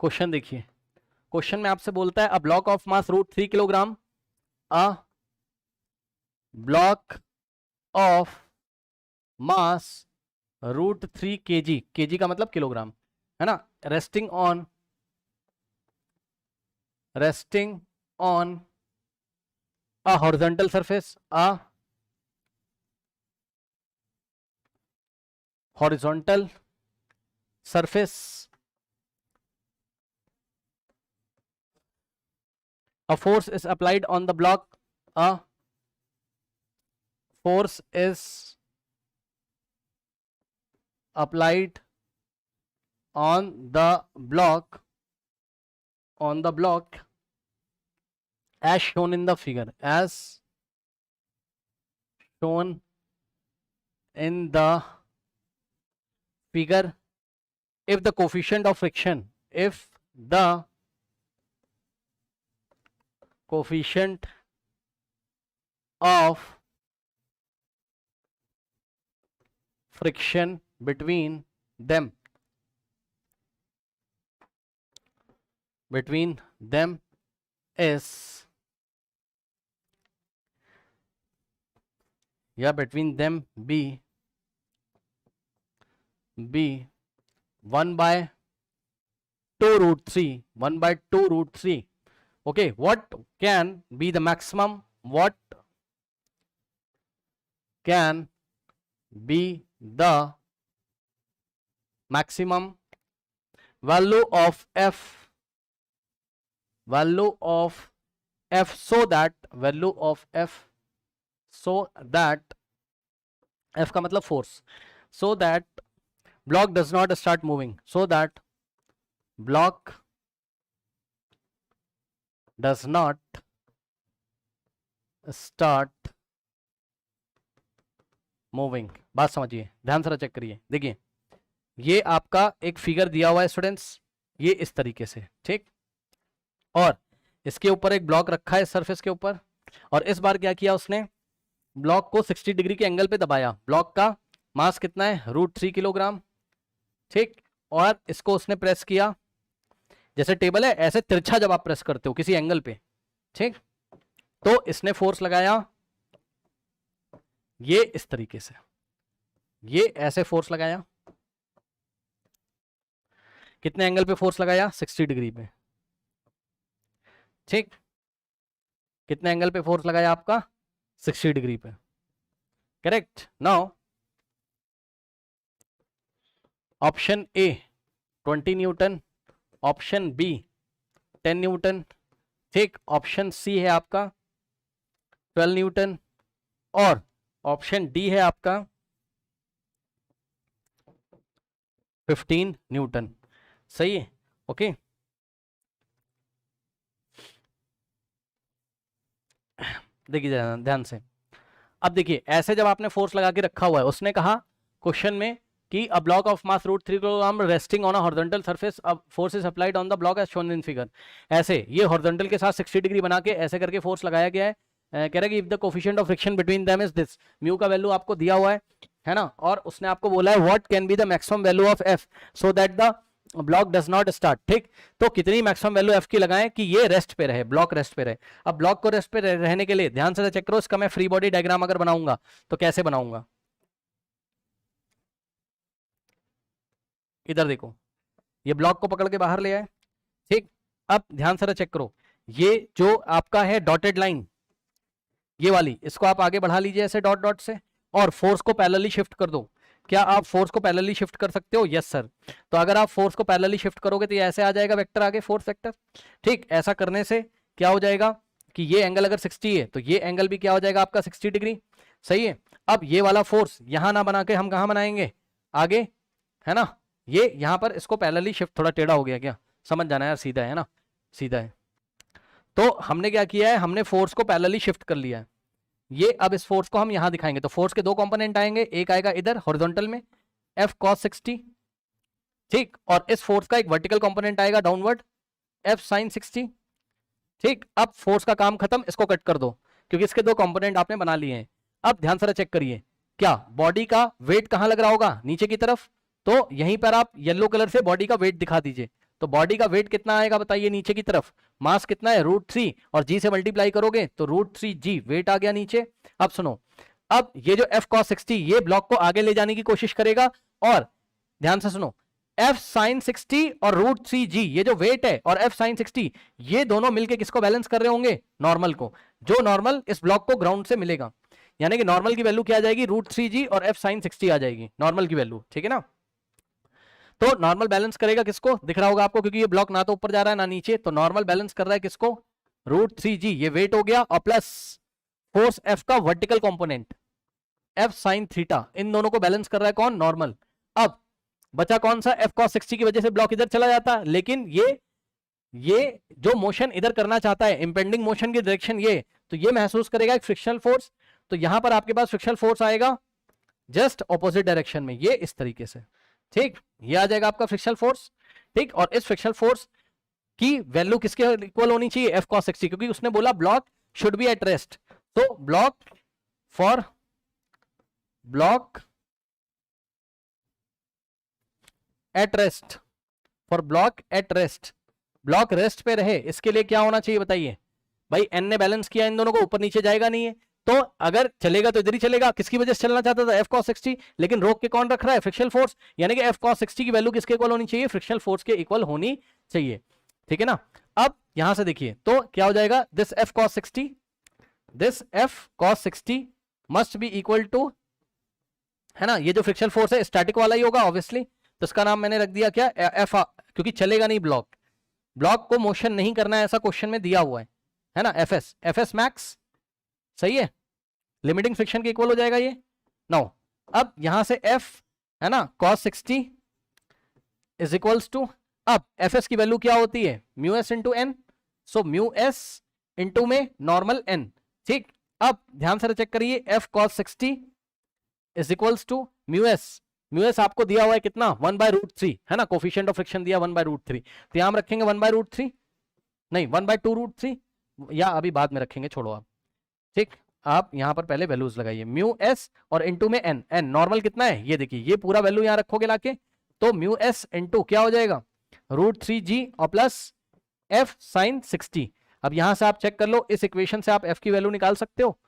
Question देखिए, question में आपसे बोलता है अ block of mass √3 kilogram, a block of mass √3 kg, kg का मतलब किलोग्राम है ना, resting on a horizontal surface, a horizontal surface, a force is applied on the block, a force is applied on the block as shown in the figure, as shown in the figure, if the coefficient of friction, if the coefficient of friction between them is, या between them be 1/2√3, okay, what can be the maximum, what can be the maximum value of f, so that f का मतलब force, so that block does not start moving, so that block does not start moving. बात समझिए, ध्यान से check करिए। देखिए ये आपका एक फिगर दिया हुआ है स्टूडेंट्स, ये इस तरीके से, ठीक, और इसके ऊपर एक ब्लॉक रखा है सरफेस के ऊपर, और इस बार क्या किया उसने, ब्लॉक को 60 डिग्री के एंगल पे दबाया। ब्लॉक का मास कितना है, √3 किलोग्राम, ठीक, और इसको उसने प्रेस किया, जैसे टेबल है ऐसे तिरछा जब आप प्रेस करते हो किसी एंगल पे, ठीक, तो इसने फोर्स लगाया ये इस तरीके से, ये ऐसे फोर्स लगाया, कितने एंगल पे फोर्स लगाया, 60 डिग्री पे, ठीक, कितने एंगल पे फोर्स लगाया आपका, 60 डिग्री पे, correct. Now option A 20 newton, option B 10 newton, ठीक, ऑप्शन सी है आपका 12 न्यूटन, और ऑप्शन डी है आपका 15 न्यूटन। सही है, ओके। देखिए ध्यान से, अब देखिए ऐसे जब आपने फोर्स लगा के रखा हुआ है, उसने कहा क्वेश्चन में कि a block of mass √3 kilogram resting on a horizontal surface, अब force is applied on the block as shown in figure. ऐसे ये हॉरिजॉन्टल के साथ 60 डिग्री बना के ऐसे करके फोर्स लगाया गया है। कह रहा है कि if the coefficient of friction between them is this, mu का वैल्यू आपको दिया हुआ है ना, और उसने आपको बोला है what can be the maximum value of F so that the block does not start, ठीक, तो कितनी मैक्सिमम वैल्यू एफ की लगाएं कि ये रेस्ट पे रहे, ब्लॉक रेस्ट पे रहे। अब ब्लॉक को रेस्ट पे रहने के लिए ध्यान से चेक करो, इसका मैं फ्री बॉडी डायग्राम अगर बनाऊंगा तो कैसे बनाऊंगा, इधर देखो, ये ब्लॉक को पकड़ के बाहर ले आए, ठीक, अब ध्यान से चेक करो, ये जो आपका है डॉटेड लाइन, ये वाली, इसको आप आगे बढ़ा लीजिए ऐसे डॉट डॉट से, और फोर्स को पैरेलली शिफ्ट कर दो। क्या आप फोर्स को पैरेलली शिफ्ट कर सकते हो? Yes sir. तो अगर आप फोर्स को पैरेलली शिफ्ट करोगे तो ये ऐसे आ जाएगा वेक्टर आगे, फोर्स वेक्टर, ठीक। ऐसा करने से क्या हो जाएगा कि ये एंगल अगर 60 है तो ये एंगल भी क्या हो जाएगा आपका 60 डिग्री, सही है। अब ये वाला फोर्स यहां ना बना के हम कहां बनाएंगे, आगे, है ना, ये यहां पर इसको पैरेलली शिफ्ट, थोड़ा टेढ़ा हो गया क्या, समझ जाना यार, सीधा है ना, सीधा है। तो हमने क्या किया है, हमने फोर्स को पैरेलली शिफ्ट कर लिया है। ये अब इस फोर्स को हम यहां दिखाएंगे, तो फोर्स के दो कंपोनेंट आएंगे, एक आएगा इधर हॉरिजॉन्टल में F cos 60, ठीक, और इस फोर्स का एक वर्टिकल कंपोनेंट आएगा डाउनवर्ड F sin 60, ठीक। अब फोर्स का काम खत्म, इसको कट कर दो क्योंकि इसके दो कंपोनेंट आपने बना लिए हैं। अब ध्यान से चेक करिए, क्या बॉडी का वेट कहां लग रहा होगा, नीचे की तरफ, तो यहीं पर आप येलो कलर से बॉडी का वेट दिखा दीजिए, तो बॉडी का वेट कितना आएगा बताइए नीचे की तरफ, मास कितना है √3 और जी से मल्टीप्लाई करोगे तो √3g वेट आ गया नीचे। अब सुनो, अब ये जो f cos 60 ये ब्लॉक को आगे ले जाने की कोशिश करेगा, और ध्यान से सुनो f sin 60 और √3g ये जो वेट है और f sin 60 ये दोनों मिलके किसको बैलेंस कर रहे होंगे, नॉर्मल को, जो नॉर्मल इस ब्लॉक को ग्राउंड से मिलेगा, यानी कि नॉर्मल की वैल्यू क्या आ जाएगी, √3g और f sin 60 आ जाएगी नॉर्मल की वैल्यू, ठीक है ना। तो नॉर्मल बैलेंस करेगा किसको, दिख रहा होगा आपको, क्योंकि ये ब्लॉक ना तो ऊपर जा रहा है ना नीचे, तो नॉर्मल बैलेंस कर रहा है किसको, √3g ये वेट हो गया, और प्लस फोर्स f का vertical component f sin theta, इन दोनों को बैलेंस कर रहा है कौन, नॉर्मल। अब बचा कौन सा, f cos 60 की वजह से ब्लॉक इधर चला जाता, लेकिन ये जो मोशन इधर करना चाहता है, इंपेंडिंग मोशन की डायरेक्शन ये, तो ये महसूस करेगा एक फ्रिक्शनल फोर्स, तो यहां पर आपके पास फ्रिक्शनल फोर्स आएगा जस्ट ऑपोजिट डायरेक्शन में, ये इस तरीके से, ठीक, ये आ जाएगा आपका फ्रिक्शनल फोर्स, ठीक। और इस फ्रिक्शनल फोर्स की वैल्यू किसके इक्वल होनी चाहिए, f cos 60, क्योंकि उसने बोला block should be at rest, तो block at rest, for block at rest, block rest पे रहे, इसके लिए क्या होना चाहिए बताइए भाई, n ने बैलेंस किया इन दोनों को, ऊपर नीचे जाएगा नहीं है, तो अगर चलेगा तो इधर ही चलेगा, किसकी वजह से चलना चाहता था, f cos 60, लेकिन रोक के कौन रख रहा है, फ्रिक्शनल फोर्स, यानी कि f cos 60 की वैल्यू किसके इक्वल होनी चाहिए, फ्रिक्शनल फोर्स के इक्वल होनी चाहिए, ठीक है ना। अब यहां से देखिए तो क्या हो जाएगा, this f cos 60 must be equal to, है ना, ये जो फ्रिक्शनल फोर्स है स्टैटिक वाला ही होगा ऑब्वियसली, तो इसका नाम मैंने रख दिया क्या, f, क्योंकि चलेगा नहीं ब्लॉक को मोशन नहीं करना है, ऐसा क्वेश्चन में दिया हुआ है ना, fs मैक्स, सही है, लिमिटिंग फ्रिक्शन के इक्वल हो जाएगा ये। नाउ अब यहां से f है ना cos 60 इज इक्वल्स टू, अब fs की वैल्यू क्या होती है, μs इंटू n, सो μs इंटू में नॉर्मल n, ठीक। अब ध्यान से चेक करिए, f cos 60 is equals to μs आपको दिया हुआ है कितना, 1/√3, है ना, कोफिशिएंट ऑफ फ्रिक्शन दिया 1/√3, तो यहां हम रखेंगे 1/√3, नहीं 1/2√3, या अभी बाद में रखेंगे, छोड़ो आप, ठीक। आप यहां पर पहले वैल्यूज लगाइए, μs और इंटू में n नॉर्मल कितना है, ये देखिए, ये पूरा वैल्यू यहां रखोगे लाके, तो μs इंटू क्या हो जाएगा, √3g और प्लस f sin 60। अब यहां से आप चेक कर लो, इस इक्वेशन से आप f की वैल्यू निकाल सकते हो,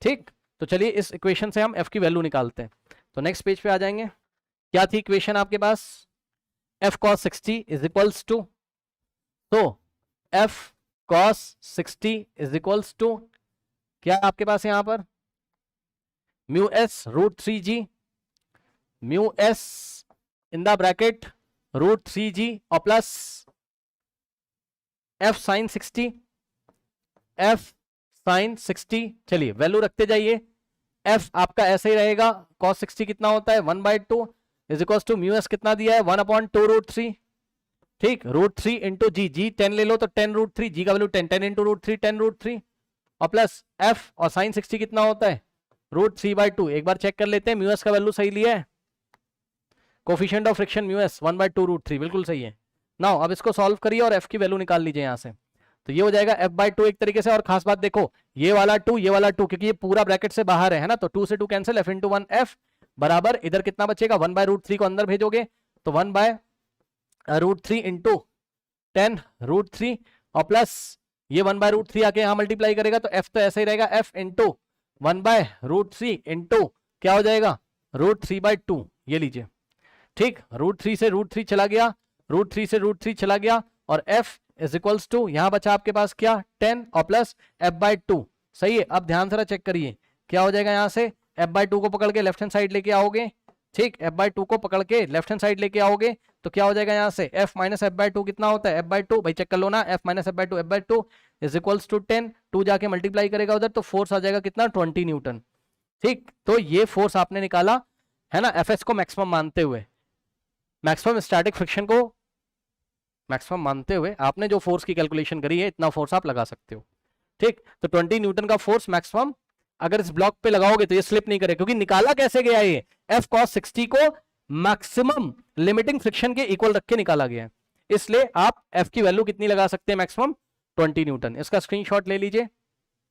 ठीक। तो चलिए इस इक्वेशन से हम f की वैल्यू निकालते हैं, तो नेक्स्ट पेज पे आ जाएंगे, क्या थी इक्वेशन आपके पास, f cos 60 is equals to, तो f cos 60 is equals to क्या आपके पास यहां पर, μs √3g, μs in the bracket √3g और प्लस f sin 60, चलिए वैल्यू रखते जाइए, f आपका ऐसे ही रहेगा, cos 60 कितना होता है 1/2 इज इक्वल टू μs कितना दिया है 1/2√3, ठीक, √3 इंटू जी 10 ले लो तो 10√3, जी का वैल्यू 10 इंटू √3 10√3 और प्लस f और sin 60 कितना होता है √3/2, एक बार चेक कर लेते हैं, μs का वैल्यू सही लिया है, कोफिशिएंट ऑफ फ्रिक्शन μs 1/2√3 बिल्कुल सही है। नाउ अब इसको सॉल्व करिए और f की वैल्यू निकाल लीजिए यहां से, तो ये हो जाएगा f/2 एक तरीके से, और खास बात देखो ये वाला 2 क्योंकि ये पूरा ब्रैकेट से बाहर है ना, तो 2 से 2 कैंसिल, f इंटू 1 f बराबर इधर कितना बचेगा, 1/√3 को अंदर भेजोगे तो 1/√3 इंटू 10√3 और प्लस ये 1/√3 आके यहां मल्टीप्लाई करेगा, तो f तो ऐसे ही रहेगा, f इंटू 1/√3 इंटू क्या हो जाएगा √3/2, ये लीजिए, ठीक, √3 से √3 चला गया, √3 से √3 चला गया, और f इज इक्वल्स टू यहां बचा आपके पास क्या 10 और प्लस f/2, सही है। अब ध्यान से चेक करिए क्या हो जाएगा, यहां से f/2 को पकड़ के लेफ्ट हैंड साइड लेके आओगे, ठीक, f/2 को पकड़ के लेफ्ट हैंड साइड लेके आओगे तो क्या हो जाएगा, यहां से f माइनस f/2 कितना होता है, f/2, भाई चेक कर लो ना, f minus f/2 is equals to 10, 2 जाके मल्टीप्लाई करेगा उधर, तो फोर्स आ जाएगा कितना 20 न्यूटन, ठीक। तो ये फोर्स आपने निकाला है ना, fs को मैक्सिमम मानते हुए, मैक्सिमम स्टैटिक फ्रिक्शन को मैक्सिमम मानते हुए आपने जो फोर्स की कैलकुलेशन करी है, इतना फोर्स आप लगा सकते हो, ठीक। तो 20 न्यूटन का फोर्स मैक्सिमम अगर इस ब्लॉक पे लगाओगे तो ये स्लिप नहीं करे, क्योंकि निकाला कैसे गया ये, f cos 60 को मैक्सिमम लिमिटिंग फ्रिक्शन के इक्वल रख के निकाला गया है, इसलिए आप f की वैल्यू कितनी लगा सकते हैं, मैक्सिमम 20 न्यूटन। इसका स्क्रीनशॉट ले लीजिए,